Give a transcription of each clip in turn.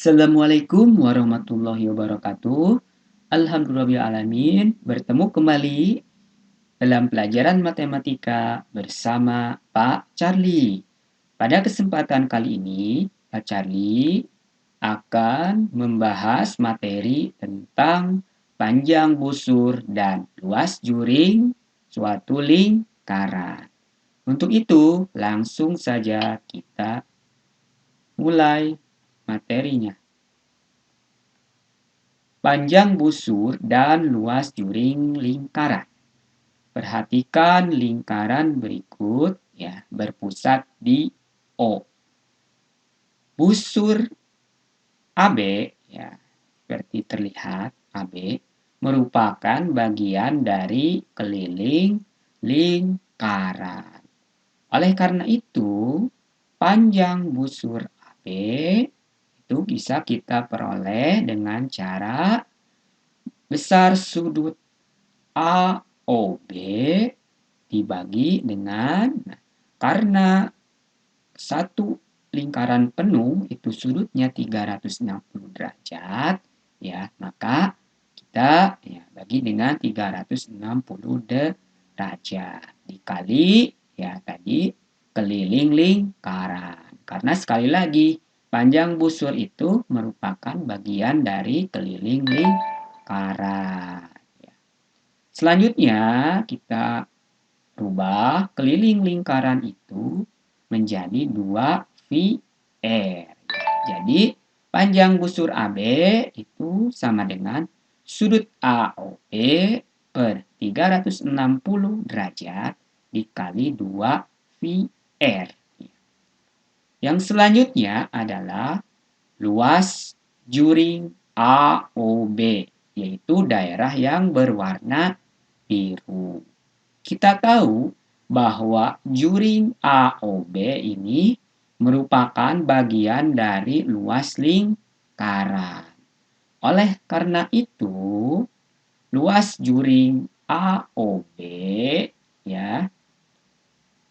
Assalamualaikum warahmatullahi wabarakatuh. Alhamdulillahirrahmanirrahim. Bertemu kembali dalam pelajaran matematika bersama Pak Charlie. Pada kesempatan kali ini, Pak Charlie akan membahas materi tentang panjang busur dan luas juring suatu lingkaran. Untuk itu, langsung saja kita mulai materinya. Panjang busur dan luas juring lingkaran. Perhatikan lingkaran berikut ya, berpusat di O. Busur AB ya, seperti terlihat AB merupakan bagian dari keliling lingkaran. Oleh karena itu, panjang busur AB itu bisa kita peroleh dengan cara besar sudut AOB dibagi dengan, karena satu lingkaran penuh itu sudutnya 360 derajat, ya, maka kita ya bagi dengan 360 derajat dikali ya tadi keliling lingkaran. Karena sekali lagi panjang busur itu merupakan bagian dari keliling lingkaran. Selanjutnya kita rubah keliling lingkaran itu menjadi 2πr. Jadi panjang busur AB itu sama dengan sudut AOB per 360 derajat dikali 2πr. Yang selanjutnya adalah luas juring AOB, yaitu daerah yang berwarna biru. Kita tahu bahwa juring AOB ini merupakan bagian dari luas lingkaran. Oleh karena itu, luas juring AOB ya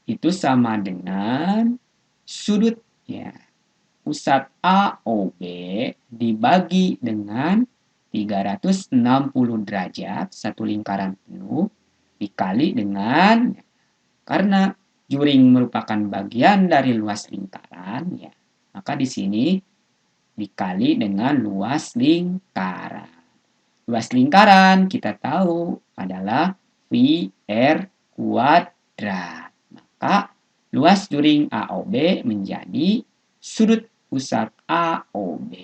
itu sama dengan sudut ya pusat AOB dibagi dengan 360 derajat satu lingkaran penuh dikali dengan, karena juring merupakan bagian dari luas lingkaran ya, maka di sini dikali dengan luas lingkaran. Luas lingkaran kita tahu adalah πr kuadrat. Maka luas juring AOB menjadi sudut pusat AOB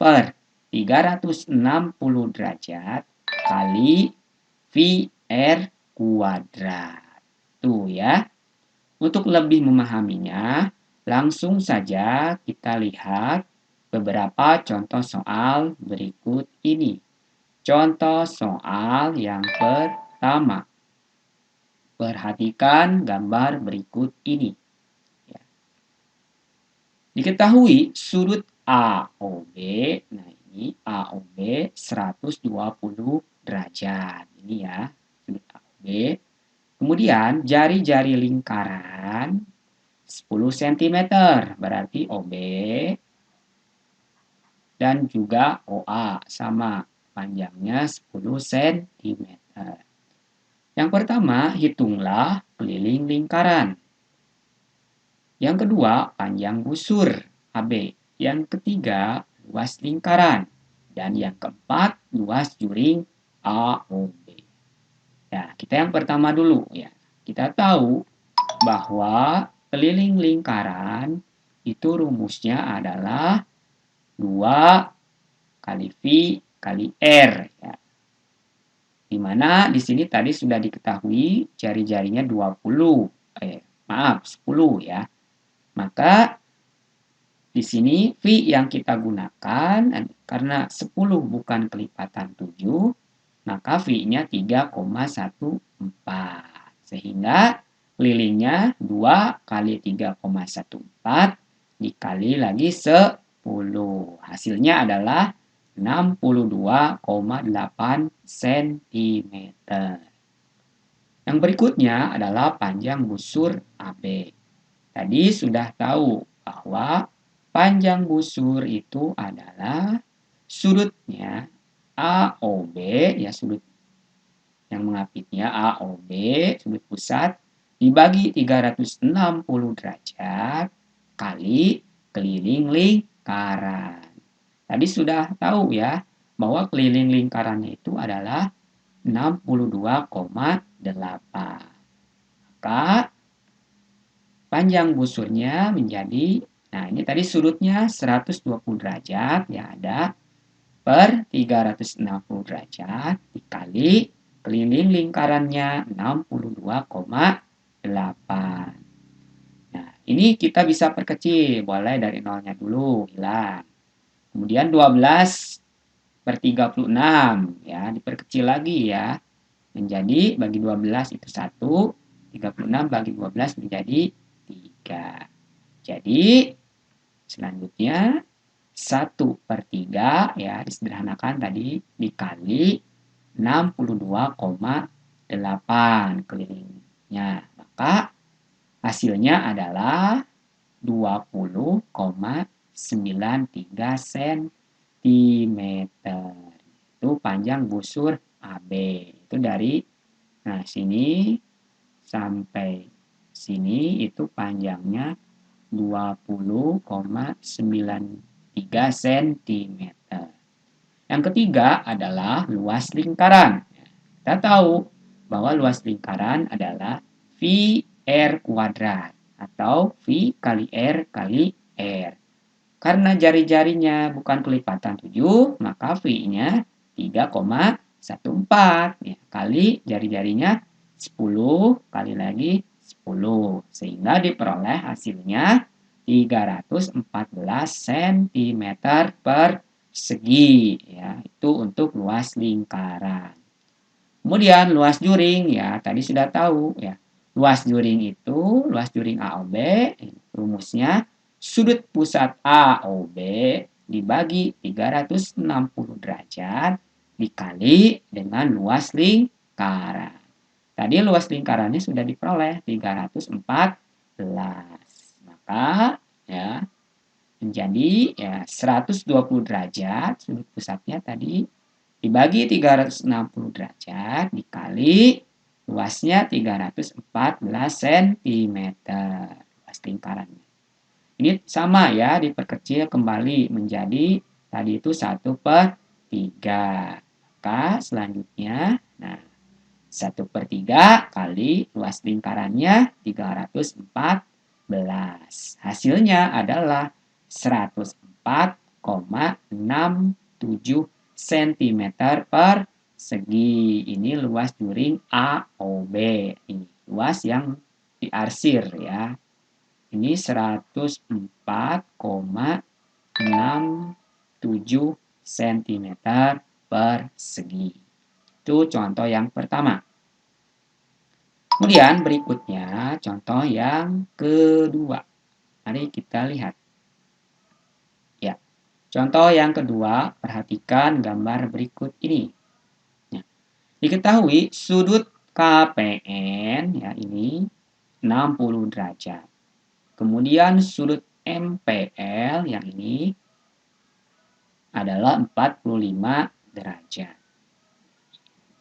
per 360 derajat kali πr kuadrat. Tuh ya. Untuk lebih memahaminya, langsung saja kita lihat beberapa contoh soal berikut ini. Contoh soal yang pertama. Perhatikan gambar berikut ini. Diketahui sudut AOB, nah ini AOB 120 derajat. Ini ya, sudut AOB. Kemudian jari-jari lingkaran 10 cm, berarti OB. Dan juga OA, sama panjangnya 10 cm. Yang pertama, hitunglah keliling lingkaran. Yang kedua, panjang busur AB. Yang ketiga, luas lingkaran. Dan yang keempat, luas juring AOB. Ya, kita yang pertama dulu ya. Kita tahu bahwa keliling lingkaran itu rumusnya adalah 2 kali V kali R ya. Di mana di sini tadi sudah diketahui jari-jarinya 10 ya. Maka di sini V yang kita gunakan karena 10 bukan kelipatan 7, maka V-nya 3,14. Sehingga kelilingnya 2 kali 3,14 dikali lagi 10. Hasilnya adalah 62,8 cm. Yang berikutnya adalah panjang busur AB. Tadi sudah tahu bahwa panjang busur itu adalah sudutnya AOB, ya sudut yang mengapitnya AOB, sudut pusat, dibagi 360 derajat kali keliling lingkaran. Tadi sudah tahu ya, bahwa keliling lingkarannya itu adalah 62,8. Maka panjang busurnya menjadi, nah ini tadi sudutnya 120 derajat, ya ada, per 360 derajat dikali keliling lingkarannya 62,8. Nah, ini kita bisa perkecil, boleh dari nolnya dulu, hilang. Kemudian 12 per 36, ya, diperkecil lagi ya. Menjadi bagi 12 itu 1, 36 bagi 12 menjadi 3. Jadi, selanjutnya 1/3 ya disederhanakan tadi dikali 62,8 kelilingnya. Maka hasilnya adalah 20,93 cm. Itu panjang busur AB. Itu dari sini sampai sini itu panjangnya 20,93 cm. Yang ketiga adalah luas lingkaran. Kita tahu bahwa luas lingkaran adalah V R kuadrat atau V kali R kali R. Karena jari-jarinya bukan kelipatan 7, maka V-nya 3,14 ya, kali jari-jarinya 10 kali lagi 10, sehingga diperoleh hasilnya 314 cm persegi ya, itu untuk luas lingkaran. Kemudian luas juring ya, tadi sudah tahu ya. Luas juring itu, luas juring AOB, rumusnya sudut pusat AOB dibagi 360 derajat dikali dengan luas lingkaran. Tadi luas lingkarannya sudah diperoleh 314. Maka ya menjadi ya 120 derajat sudut pusatnya tadi dibagi 360 derajat dikali luasnya 314 cm luas lingkarannya. Ini sama ya, diperkecil kembali menjadi tadi itu 1/3. Maka selanjutnya, nah 1/3 kali luas lingkarannya 314. Hasilnya adalah 104,67 cm persegi. Ini luas juring AOB. Ini luas yang diarsir ya. Ini 104,67 cm persegi. Itu contoh yang pertama. Kemudian berikutnya contoh yang kedua. Mari kita lihat. Ya, contoh yang kedua, perhatikan gambar berikut ini. Ya, diketahui sudut KPN ya ini 60 derajat. Kemudian sudut MPL yang ini adalah 45 derajat.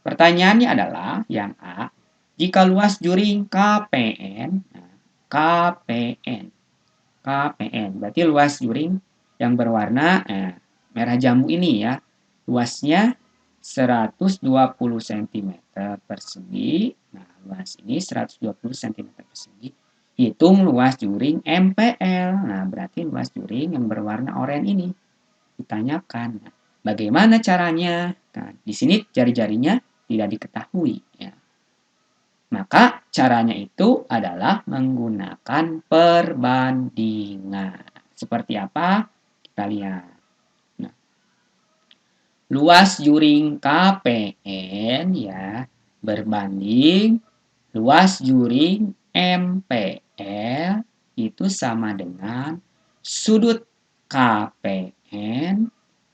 Pertanyaannya adalah yang A, jika luas juring KPN, KPN, berarti luas juring yang berwarna merah jambu ini ya, luasnya 120 cm persegi. Nah, luas ini 120 cm persegi. Hitung luas juring MPL. Nah, berarti luas juring yang berwarna oranye ini ditanyakan. Nah, bagaimana caranya? Nah, di sini jari-jarinya tidak diketahui ya. Maka caranya itu adalah menggunakan perbandingan. Seperti apa? Kita lihat. Nah, luas juring KPN ya berbanding luas juring MPL itu sama dengan sudut KPN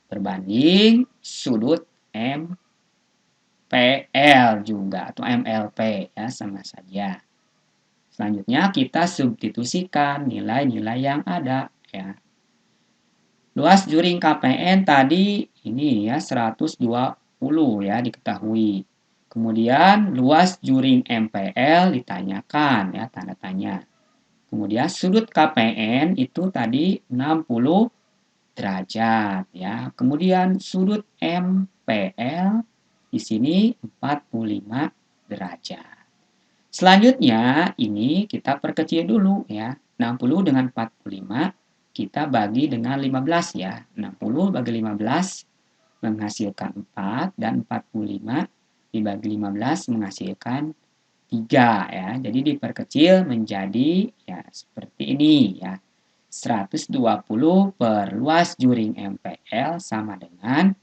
berbanding sudut MPL juga atau MLP ya, sama saja. Selanjutnya kita substitusikan nilai-nilai yang ada ya. Luas juring KPN tadi ini ya 120 ya diketahui. Kemudian luas juring MPL ditanyakan ya tanda tanya. Kemudian sudut KPN itu tadi 60 derajat ya. Kemudian sudut MPL di sini 45 derajat. Selanjutnya ini kita perkecil dulu ya. 60 dengan 45 kita bagi dengan 15 ya. 60 bagi 15 menghasilkan 4 dan 45 dibagi 15 menghasilkan 3 ya. Jadi diperkecil menjadi ya seperti ini ya. 120 per luas juring MPL sama dengan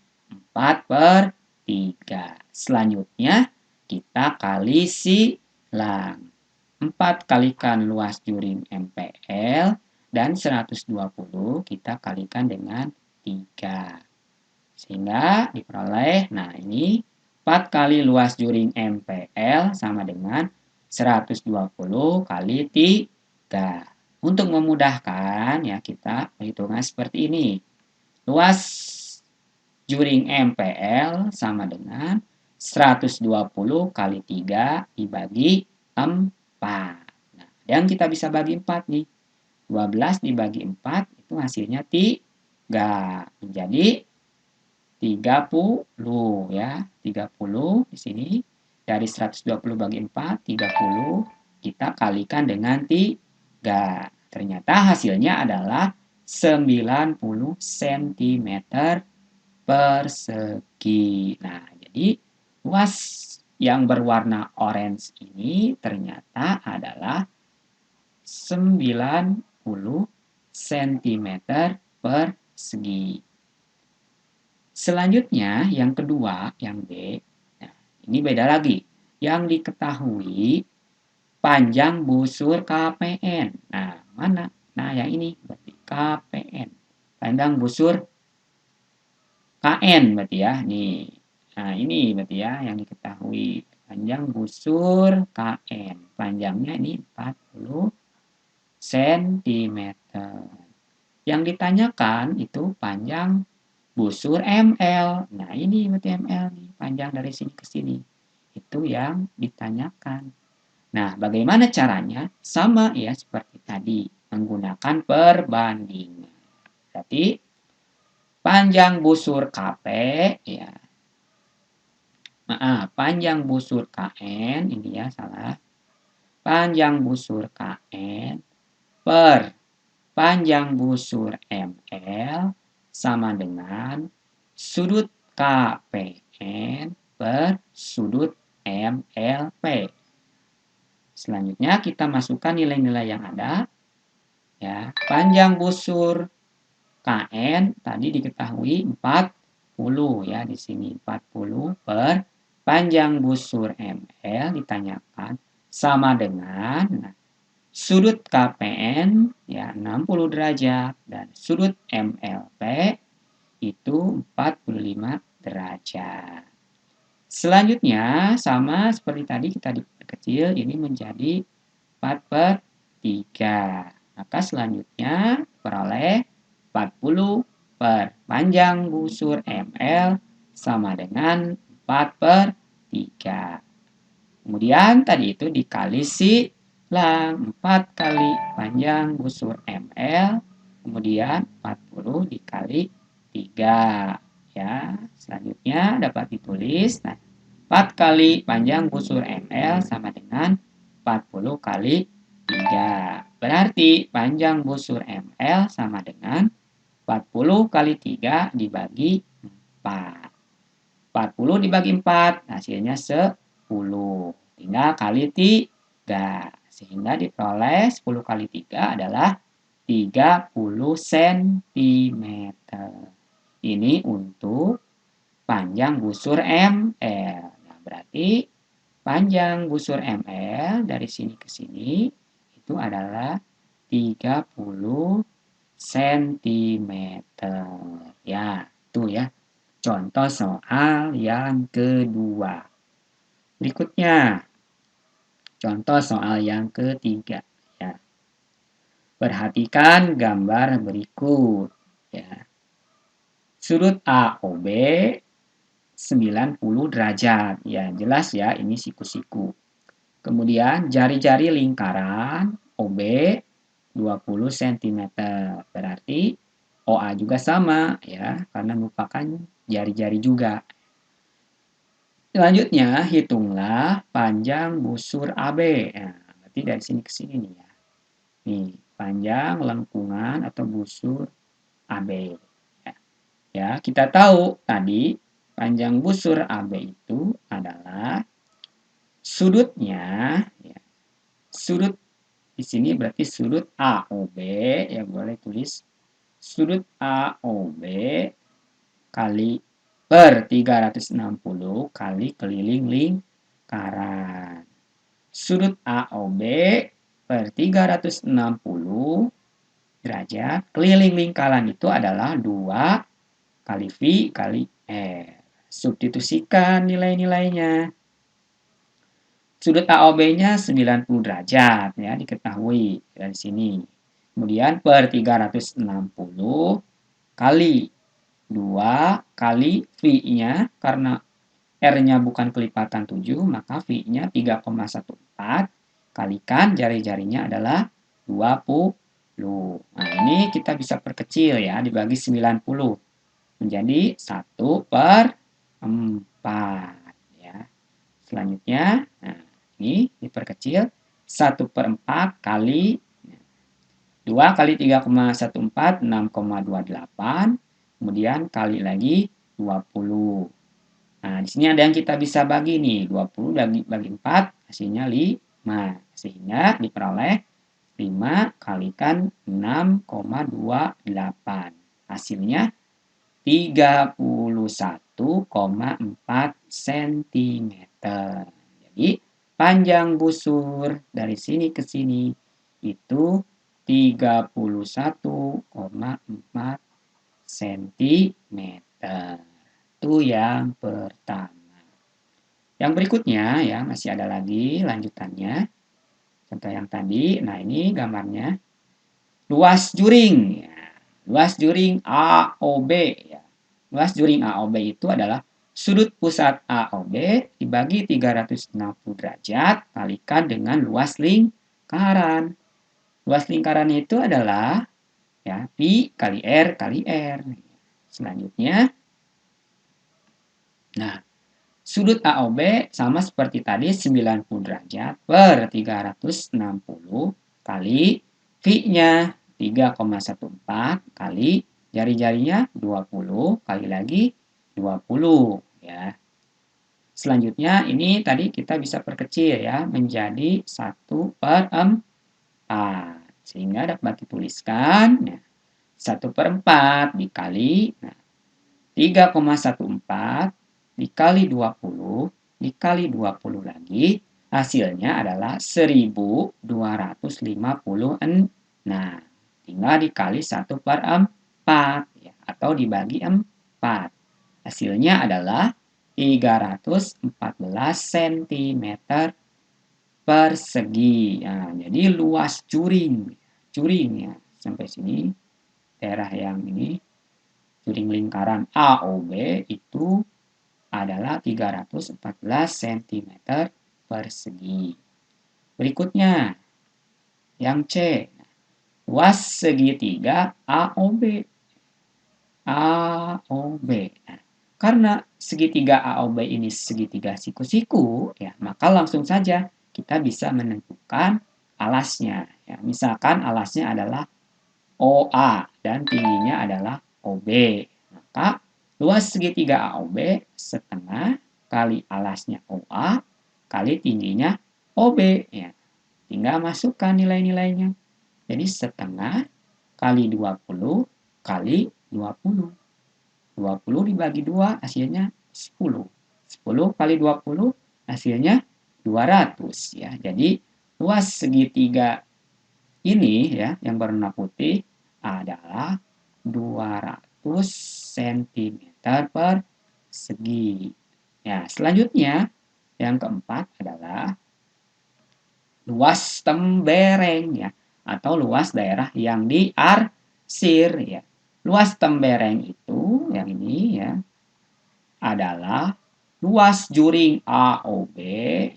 4 per 3. Selanjutnya kita kali silang. 4 kalikan luas juring MPL dan 120 kita kalikan dengan 3. Sehingga diperoleh, nah ini 4 kali luas juring MPL sama dengan 120 kali 3. Untuk memudahkan ya kita perhitungan seperti ini. Luas juring MPL sama dengan 120 kali 3 dibagi 4. Nah, yang kita bisa bagi 4 nih. 12 dibagi 4 itu hasilnya 3. Menjadi 30 ya. 30 di sini dari 120 bagi 4, 30 kita kalikan dengan 3. Ternyata hasilnya adalah 90 cm persegi. Nah, jadi luas yang berwarna orange ini ternyata adalah 90 cm persegi. Selanjutnya, yang kedua, yang B. Nah, ini beda lagi. Yang diketahui panjang busur KPN. Nah, mana? Nah, yang ini berarti KPN. Panjang busur KN berarti ya. Nih. Nah, ini berarti ya yang diketahui. Panjang busur KN. Panjangnya ini 40 cm. Yang ditanyakan itu panjang busur ML. Nah, ini berarti ML nih, panjang dari sini ke sini. Itu yang ditanyakan. Nah, bagaimana caranya? Sama ya seperti tadi, menggunakan perbandingan. Berarti panjang busur KP ya. Panjang busur KN ini ya salah. Panjang busur KN per panjang busur ML sama dengan sudut KPN per sudut MLP. Selanjutnya kita masukkan nilai-nilai yang ada. Ya, panjang busur KN tadi diketahui 40 ya di sini 40 per panjang busur ML ditanyakan sama dengan sudut KPN ya 60 derajat dan sudut MLP itu 45 derajat. Selanjutnya sama seperti tadi kita diperkecil ini menjadi 4 per 3. Maka selanjutnya peroleh 40 per panjang busur ML sama dengan 4 per 3. Kemudian tadi itu dikali silang 4 kali panjang busur ML kemudian 40 dikali 3 ya. Selanjutnya dapat ditulis 4 kali panjang busur ML sama dengan 40 kali 3. Berarti panjang busur ML sama dengan 40 kali 3 dibagi 4. 40 dibagi 4 hasilnya 10. Tinggal kali 3. Sehingga diperoleh 10 kali 3 adalah 30 cm. Ini untuk panjang busur ML. Nah, berarti panjang busur ML dari sini ke sini itu adalah 30 cm. Ya, itu ya. Contoh soal yang kedua. Berikutnya, contoh soal yang ketiga. Ya. Perhatikan gambar berikut. Ya. Sudut AOB 90 derajat. Ya, jelas ya, ini siku-siku. Kemudian jari-jari lingkaran OB 20 cm. Berarti OA juga sama ya, karena merupakan jari-jari juga. Selanjutnya, hitunglah panjang busur AB. Nah, berarti dari sini ke sini nih ya. Nih, panjang lengkungan atau busur AB. Ya, kita tahu tadi panjang busur AB itu adalah sudutnya, ya, sudut di sini berarti sudut AOB, ya boleh tulis sudut AOB kali per 360 kali keliling lingkaran. Sudut AOB per 360 derajat keliling lingkaran itu adalah 2 kali V kali R. Substitusikan nilai-nilainya. Sudut AOB-nya 90 derajat ya, diketahui dari sini. Kemudian per 360 kali 2 kali V-nya, karena R-nya bukan kelipatan 7, maka V-nya 3,14 kalikan jari-jarinya adalah 20. Nah, ini kita bisa perkecil ya, dibagi 90 menjadi 1 per 4 ya. Selanjutnya, nah, ini diperkecil 1 per 4 kali 2 kali 3,14 6,28, kemudian kali lagi 20. Nah, di sini ada yang kita bisa bagi nih, 20 bagi 4 hasilnya 5. Sehingga diperoleh 5 kalikan 6,28. Hasilnya 31,4 cm. Jadi, panjang busur dari sini ke sini itu 31,4 cm. Itu yang pertama. Yang berikutnya ya, masih ada lagi lanjutannya. Contoh yang tadi, nah ini gambarnya. Luas juring. Ya. Luas juring AOB. Ya. Luas juring AOB itu adalah sudut pusat AOB dibagi 360 derajat kalikan dengan luas lingkaran. Luas lingkaran itu adalah ya, Pi kali R kali R. Selanjutnya, nah, sudut AOB sama seperti tadi 90 derajat per 360 kali V-nya 3,14 kali jari-jarinya 20 kali lagi 20 ya. Selanjutnya ini tadi kita bisa perkecil ya menjadi 1 per 4 sehingga dapat dituliskan ya, 1 per 4 dikali nah, 3,14 dikali 20 dikali 20 lagi hasilnya adalah 1250. Nah, tinggal dikali 1 per 4 ya, atau dibagi 4. Hasilnya adalah 314 cm persegi. Nah, jadi luas juring ya sampai sini daerah yang ini juring lingkaran AOB itu adalah 314 cm persegi. Berikutnya, yang C. Luas segitiga AOB. AOB. Nah, karena segitiga AOB ini segitiga siku-siku, ya, maka langsung saja kita bisa menentukan alasnya. Ya, misalkan alasnya adalah OA dan tingginya adalah OB. Maka luas segitiga AOB setengah kali alasnya OA kali tingginya OB. Ya, tinggal masukkan nilai-nilainya. Jadi setengah kali 20 kali 20. 20 dibagi 2 hasilnya 10. 10 kali 20 hasilnya 200 ya. Jadi luas segitiga ini ya yang berwarna putih adalah 200 cm persegi. Ya, selanjutnya yang keempat adalah luas tembereng ya atau luas daerah yang diarsir ya. Luas tembereng itu, yang ini ya, adalah luas juring AOB,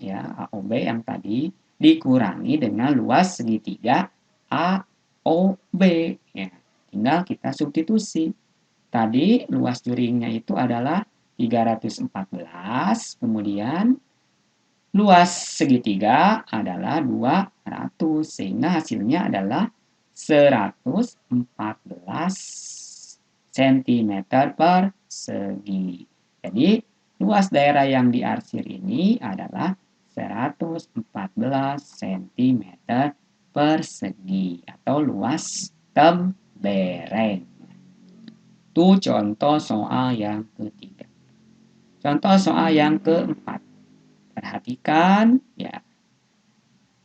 ya, AOB yang tadi dikurangi dengan luas segitiga AOB. Ya, tinggal kita substitusi. Tadi luas juringnya itu adalah 314, kemudian luas segitiga adalah 200, sehingga hasilnya adalah 114 cm persegi. Jadi, luas daerah yang diarsir ini adalah 114 cm persegi atau luas tembereng. Itu contoh soal yang ketiga. Contoh soal yang keempat. Perhatikan ya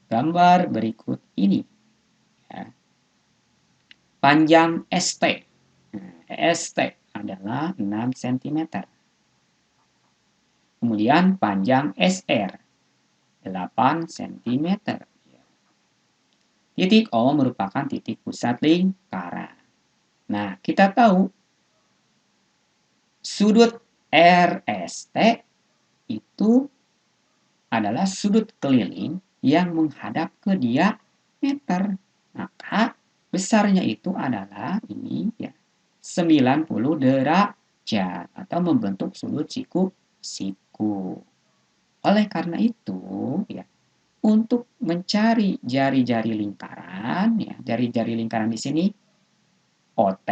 gambar berikut ini. Ya. Panjang ST. Nah, ST adalah 6 cm. Kemudian panjang SR 8 cm. Titik O merupakan titik pusat lingkaran. Nah, kita tahu sudut RST itu adalah sudut keliling yang menghadap ke diameter. Maka besarnya itu adalah ini ya 90 derajat atau membentuk sudut siku-siku. Oleh karena itu ya untuk mencari jari-jari lingkaran ya, jari-jari lingkaran di sini OT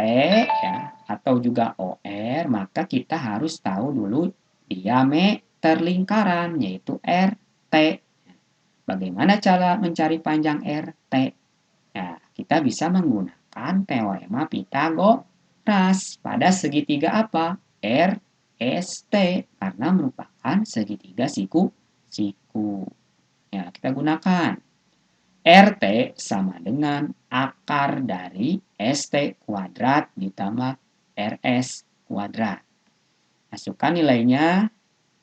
ya atau juga OR, maka kita harus tahu dulu diameter lingkaran yaitu RT. Bagaimana cara mencari panjang RT? Ya, kita bisa menggunakan teorema Pythagoras pada segitiga apa? RST karena merupakan segitiga siku-siku. Ya, kita gunakan. RT sama dengan akar dari ST kuadrat ditambah RS kuadrat. Masukkan nilainya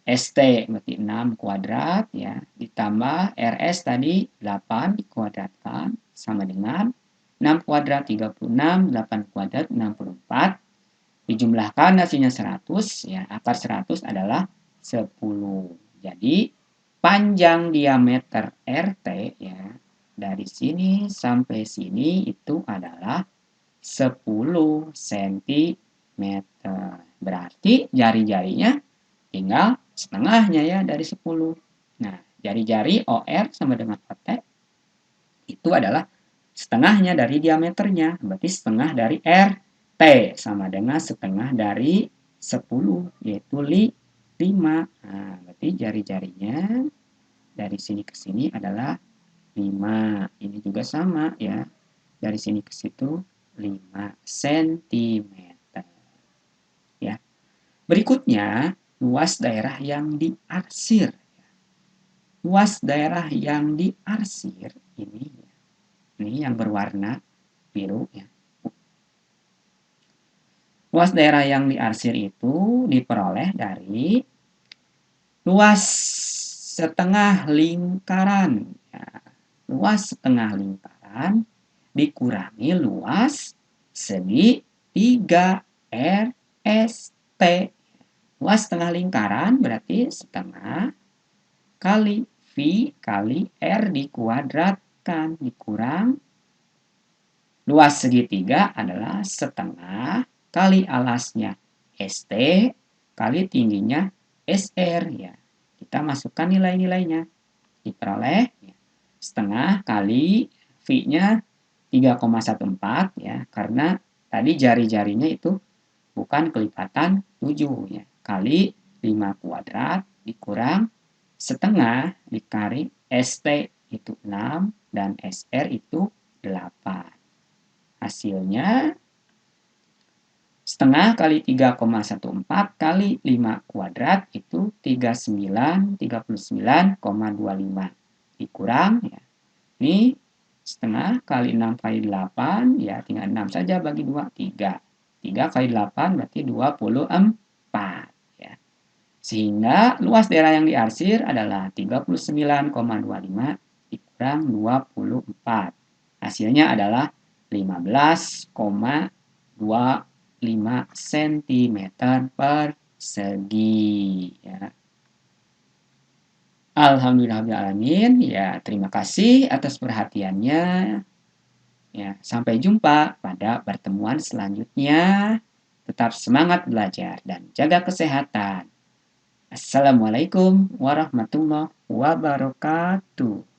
ST berarti 6 kuadrat ya, ditambah RS tadi 8 dikuadratkan sama dengan 6 kuadrat 36, 8 kuadrat 64. Dijumlahkan hasilnya 100 ya, akar 100 adalah 10. Jadi panjang diameter RT ya dari sini sampai sini itu adalah 10 cm. Berarti jari-jarinya tinggal setengahnya ya dari 10. Nah, jari-jari OR sama dengan OT itu adalah setengahnya dari diameternya. Berarti setengah dari RT sama dengan setengah dari 10 yaitu 5. Nah, berarti jari-jarinya dari sini ke sini adalah 5. Ini juga sama ya. Dari sini ke situ 5 cm. Ya. Berikutnya, luas daerah yang diarsir. Luas daerah yang diarsir ini yang berwarna biru ya. Luas daerah yang diarsir itu diperoleh dari luas setengah lingkaran. Ya. Luas setengah lingkaran dikurangi luas segi 3 RST. Luas setengah lingkaran berarti setengah kali V kali R dikuadratkan dikurang luas segitiga adalah setengah kali alasnya ST kali tingginya SR ya. Kita masukkan nilai-nilainya. Diperoleh ya, setengah kali V-nya 3,14 ya karena tadi jari-jarinya itu bukan kelipatan 7 ya. Kali 5 kuadrat dikurang setengah dikali ST itu 6 dan SR itu 8. Hasilnya setengah kali 3,14 kali 5 kuadrat itu 39,25 dikurang ya. Ini setengah kali 6 kali 8 ya tinggal 6 saja bagi 2 3. 3 kali 8 berarti 24 ya. Sehingga luas daerah yang diarsir adalah 39,25 dikurang 24. Hasilnya adalah 15,24 cm persegi ya. Alhamdulillahirobbilalamin ya, terima kasih atas perhatiannya ya. Sampai jumpa pada pertemuan selanjutnya. Tetap semangat belajar dan jaga kesehatan. Assalamualaikum warahmatullahi wabarakatuh.